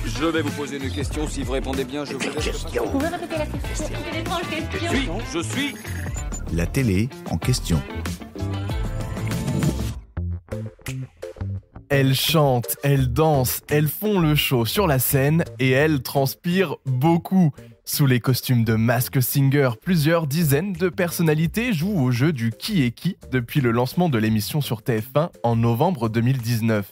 Je vais vous poser une question. Si vous répondez bien, je vous laisse. Vous pouvez répéter la question? C'est une étrange question. Je suis. La télé en question. Elles chantent, elles dansent, elles font le show sur la scène et elles transpirent beaucoup. Sous les costumes de Masked Singer, plusieurs dizaines de personnalités jouent au jeu du qui est qui depuis le lancement de l'émission sur TF1 en novembre 2019.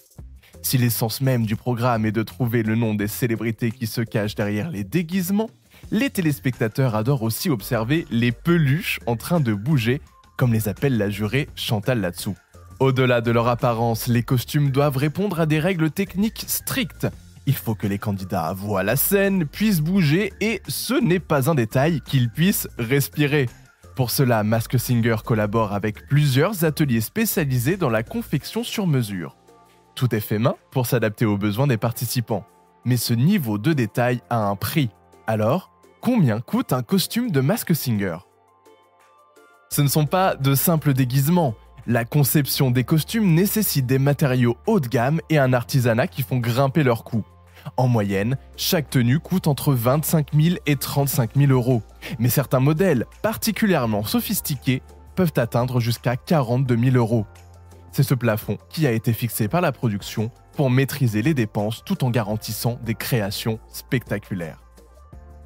Si l'essence même du programme est de trouver le nom des célébrités qui se cachent derrière les déguisements, les téléspectateurs adorent aussi observer les peluches en train de bouger, comme les appelle la jurée Chantal Latsou. Au-delà de leur apparence, les costumes doivent répondre à des règles techniques strictes. Il faut que les candidats voient la scène, puissent bouger et, ce n'est pas un détail, qu'ils puissent respirer. Pour cela, Masked Singer collabore avec plusieurs ateliers spécialisés dans la confection sur mesure. Tout est fait main pour s'adapter aux besoins des participants. Mais ce niveau de détail a un prix. Alors, combien coûte un costume de Masked Singer ? Ce ne sont pas de simples déguisements. La conception des costumes nécessite des matériaux haut de gamme et un artisanat qui font grimper leurs coûts. En moyenne, chaque tenue coûte entre 25 000 et 35 000 euros. Mais certains modèles, particulièrement sophistiqués, peuvent atteindre jusqu'à 42 000 euros. C'est ce plafond qui a été fixé par la production pour maîtriser les dépenses tout en garantissant des créations spectaculaires.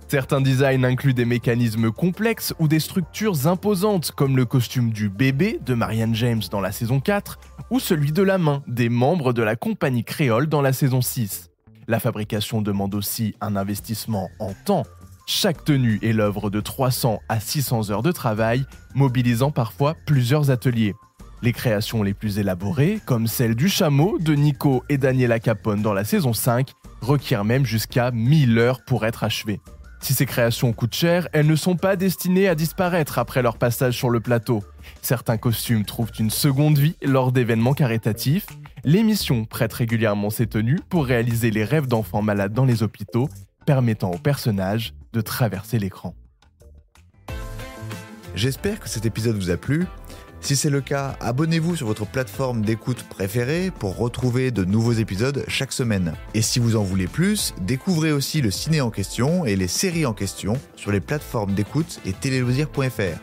Certains designs incluent des mécanismes complexes ou des structures imposantes comme le costume du bébé de Marianne James dans la saison 4 ou celui de la main des membres de la compagnie créole dans la saison 6. La fabrication demande aussi un investissement en temps. Chaque tenue est l'œuvre de 300 à 600 heures de travail, mobilisant parfois plusieurs ateliers. Les créations les plus élaborées, comme celle du chameau de Nico et Daniela Capone dans la saison 5, requièrent même jusqu'à 1000 heures pour être achevées. Si ces créations coûtent cher, elles ne sont pas destinées à disparaître après leur passage sur le plateau. Certains costumes trouvent une seconde vie lors d'événements caritatifs. L'émission prête régulièrement ses tenues pour réaliser les rêves d'enfants malades dans les hôpitaux, permettant aux personnages de traverser l'écran. J'espère que cet épisode vous a plu. Si c'est le cas, abonnez-vous sur votre plateforme d'écoute préférée pour retrouver de nouveaux épisodes chaque semaine. Et si vous en voulez plus, découvrez aussi le ciné en question et les séries en question sur les plateformes d'écoute et téléloisirs.fr.